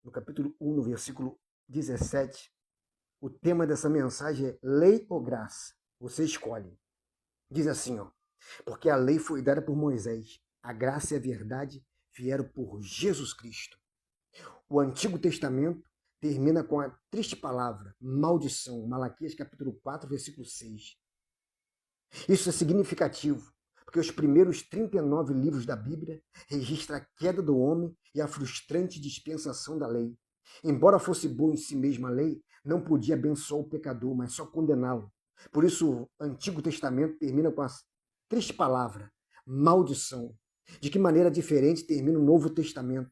no capítulo 1, no versículo 17, o tema dessa mensagem é lei ou graça? Você escolhe. Diz assim, ó, porque a lei foi dada por Moisés, a graça e a verdade vieram por Jesus Cristo. O Antigo Testamento termina com a triste palavra, maldição, Malaquias capítulo 4, versículo 6. Isso é significativo, porque os primeiros 39 livros da Bíblia registram a queda do homem e a frustrante dispensação da lei. Embora fosse boa em si mesma a lei, não podia abençoar o pecador, mas só condená-lo. Por isso, o Antigo Testamento termina com a triste palavra, maldição. De que maneira diferente termina o Novo Testamento?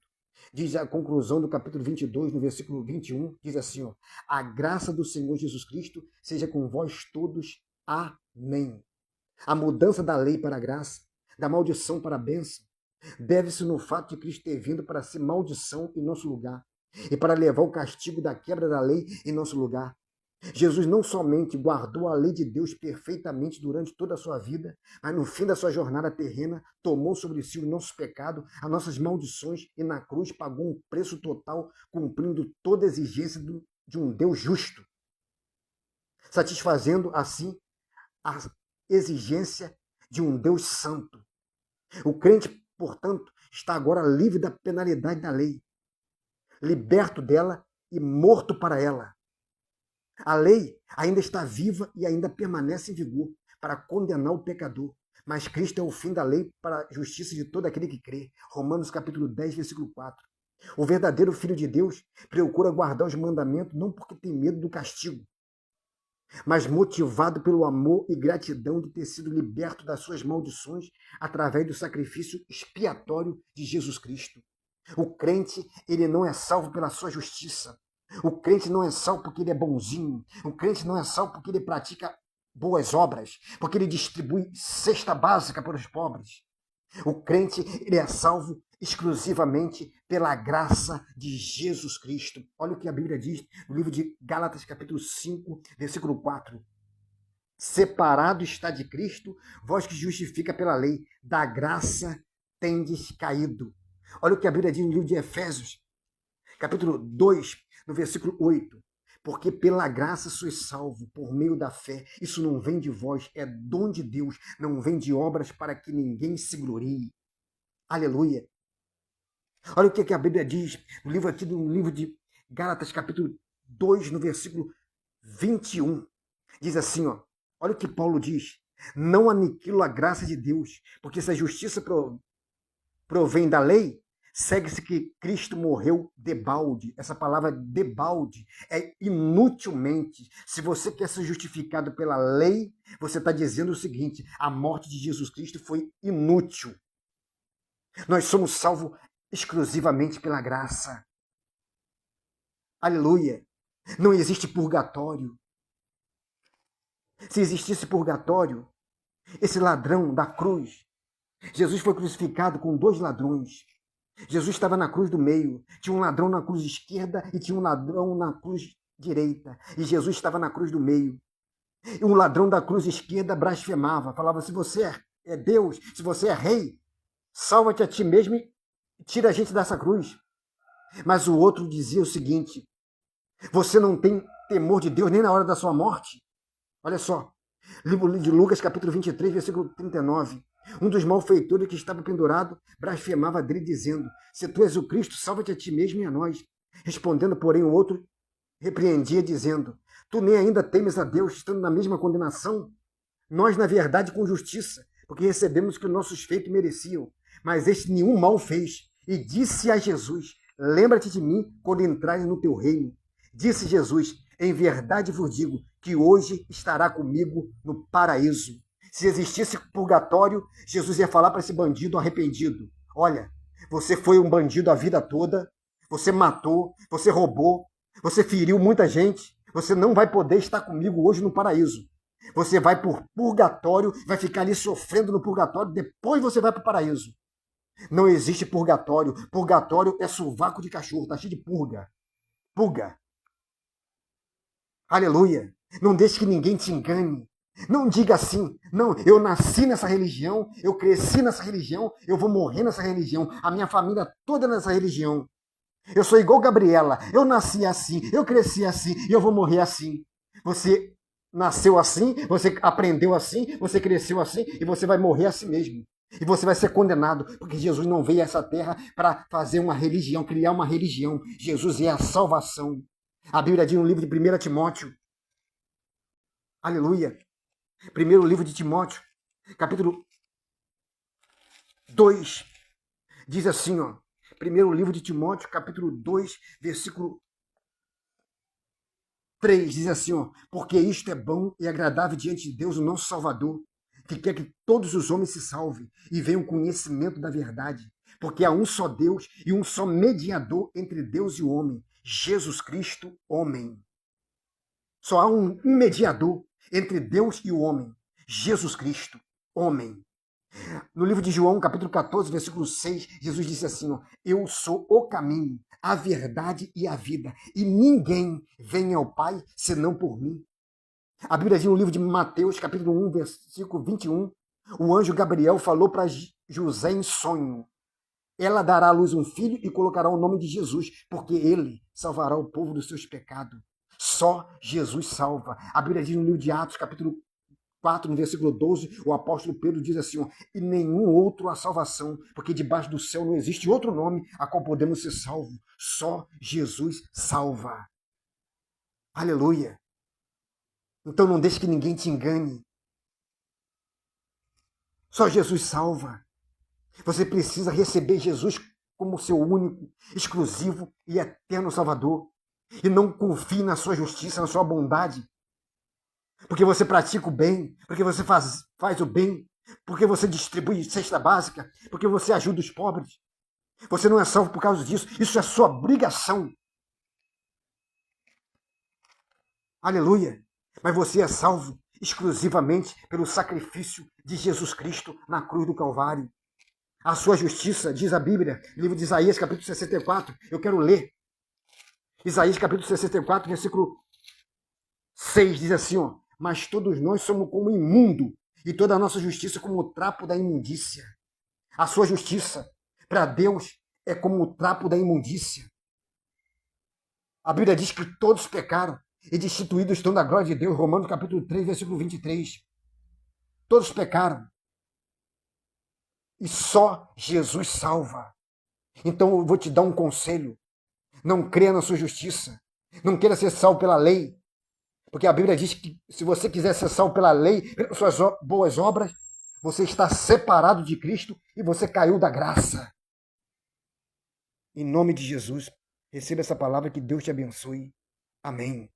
Diz a conclusão do capítulo 22, no versículo 21, diz assim, ó, a graça do Senhor Jesus Cristo seja com vós todos. Amém. A mudança da lei para a graça, da maldição para a bênção, deve-se no fato de Cristo ter vindo para ser maldição em nosso lugar e para levar o castigo da quebra da lei em nosso lugar. Jesus não somente guardou a lei de Deus perfeitamente durante toda a sua vida, mas no fim da sua jornada terrena, tomou sobre si o nosso pecado, as nossas maldições e na cruz pagou um preço total, cumprindo toda a exigência de um Deus justo, satisfazendo assim a exigência de um Deus santo. O crente, portanto, está agora livre da penalidade da lei, liberto dela e morto para ela. A lei ainda está viva e ainda permanece em vigor para condenar o pecador, mas Cristo é o fim da lei para a justiça de todo aquele que crê. Romanos capítulo 10, versículo 4. O verdadeiro Filho de Deus procura guardar os mandamentos não porque tem medo do castigo, mas motivado pelo amor e gratidão de ter sido liberto das suas maldições através do sacrifício expiatório de Jesus Cristo. O crente, ele não é salvo pela sua justiça. O crente não é salvo porque ele é bonzinho. O crente não é salvo porque ele pratica boas obras, porque ele distribui cesta básica para os pobres. O crente, ele é salvo exclusivamente pela graça de Jesus Cristo. Olha o que a Bíblia diz no livro de Gálatas, capítulo 5, versículo 4. Separado está de Cristo, vós que justifica pela lei, da graça tendes caído. Olha o que a Bíblia diz no livro de Efésios, capítulo 2, no versículo 8. Porque pela graça sois salvo, por meio da fé. Isso não vem de vós, é dom de Deus, não vem de obras para que ninguém se glorie. Aleluia. Olha o que a Bíblia diz no livro de Gálatas, capítulo 2, no versículo 21. Diz assim, ó, olha o que Paulo diz. Não aniquilo a graça de Deus, porque se a justiça provém da lei, segue-se que Cristo morreu debalde. Essa palavra debalde é inutilmente. Se você quer ser justificado pela lei, você está dizendo o seguinte, a morte de Jesus Cristo foi inútil. Nós somos salvos exclusivamente pela graça. Aleluia. Não existe purgatório. Se existisse purgatório, esse ladrão da cruz, Jesus foi crucificado com 2 ladrões. Jesus estava na cruz do meio. Tinha um ladrão na cruz esquerda e tinha um ladrão na cruz direita. E Jesus estava na cruz do meio. E um ladrão da cruz esquerda blasfemava. Falava, se você é Deus, se você é rei, salva-te a ti mesmo e tira a gente dessa cruz. Mas o outro dizia o seguinte, você não tem temor de Deus nem na hora da sua morte? Olha só, livro de Lucas, capítulo 23, versículo 39. Um dos malfeitores que estava pendurado blasfemava dele, dizendo, se tu és o Cristo, salva-te a ti mesmo e a nós. Respondendo, porém, o outro repreendia, dizendo, tu nem ainda temes a Deus, estando na mesma condenação? Nós, na verdade, com justiça, porque recebemos o que nossos feitos mereciam. Mas este nenhum mal fez. E disse a Jesus, lembra-te de mim quando entrares no teu reino. Disse Jesus, em verdade vos digo, que hoje estará comigo no paraíso. Se existisse purgatório, Jesus ia falar para esse bandido arrependido, olha, você foi um bandido a vida toda, você matou, você roubou, você feriu muita gente, você não vai poder estar comigo hoje no paraíso. Você vai por purgatório, vai ficar ali sofrendo no purgatório, depois você vai para o paraíso. Não existe purgatório. Purgatório é sovaco de cachorro, está cheio de purga. Purga. Aleluia. Não deixe que ninguém te engane. Não diga assim, não, eu nasci nessa religião, eu cresci nessa religião, eu vou morrer nessa religião, a minha família toda nessa religião. Eu sou igual Gabriela. Eu nasci assim, eu cresci assim e eu vou morrer assim. Você nasceu assim, você aprendeu assim, você cresceu assim e você vai morrer assim mesmo. E você vai ser condenado, porque Jesus não veio a essa terra para fazer uma religião, criar uma religião. Jesus é a salvação. A Bíblia diz no livro de 1 Timóteo, aleluia, primeiro livro de Timóteo, capítulo 2, diz assim, ó, primeiro livro de Timóteo, capítulo 2, versículo 3, diz assim, ó, porque isto é bom e agradável diante de Deus, o nosso Salvador, que quer que todos os homens se salvem e venham ao conhecimento da verdade, porque há um só Deus e um só mediador entre Deus e o homem, Jesus Cristo, homem. Só há um mediador entre Deus e o homem, Jesus Cristo, homem. No livro de João, capítulo 14, versículo 6, Jesus disse assim, ó, eu sou o caminho, a verdade e a vida, e ninguém vem ao Pai senão por mim. A Bíblia diz no livro de Mateus, capítulo 1, versículo 21, o anjo Gabriel falou para José em sonho, ela dará à luz um filho e colocará o nome de Jesus, porque ele salvará o povo dos seus pecados. Só Jesus salva. A Bíblia diz no livro de Atos, capítulo 4, no versículo 12, o apóstolo Pedro diz assim, ó, e nenhum outro a salvação, porque debaixo do céu não existe outro nome a qual podemos ser salvos. Só Jesus salva. Aleluia. Então não deixe que ninguém te engane. Só Jesus salva. Você precisa receber Jesus como seu único, exclusivo e eterno Salvador. E não confie na sua justiça, na sua bondade. Porque você pratica o bem, porque você faz o bem, porque você distribui cesta básica, porque você ajuda os pobres. Você não é salvo por causa disso. Isso é sua obrigação. Aleluia. Mas você é salvo exclusivamente pelo sacrifício de Jesus Cristo na cruz do Calvário. A sua justiça, diz a Bíblia, livro de Isaías, capítulo 64. Eu quero ler. Isaías, capítulo 64, versículo 6, diz assim, ó, mas todos nós somos como imundo, e toda a nossa justiça como o trapo da imundícia. A sua justiça, para Deus, é como o trapo da imundícia. A Bíblia diz que todos pecaram e destituídos estão da glória de Deus. Romanos capítulo 3, versículo 23. Todos pecaram. E só Jesus salva. Então eu vou te dar um conselho. Não creia na sua justiça. Não queira ser salvo pela lei. Porque a Bíblia diz que se você quiser ser salvo pela lei, pelas suas boas obras, você está separado de Cristo e você caiu da graça. Em nome de Jesus, receba essa palavra, que Deus te abençoe. Amém.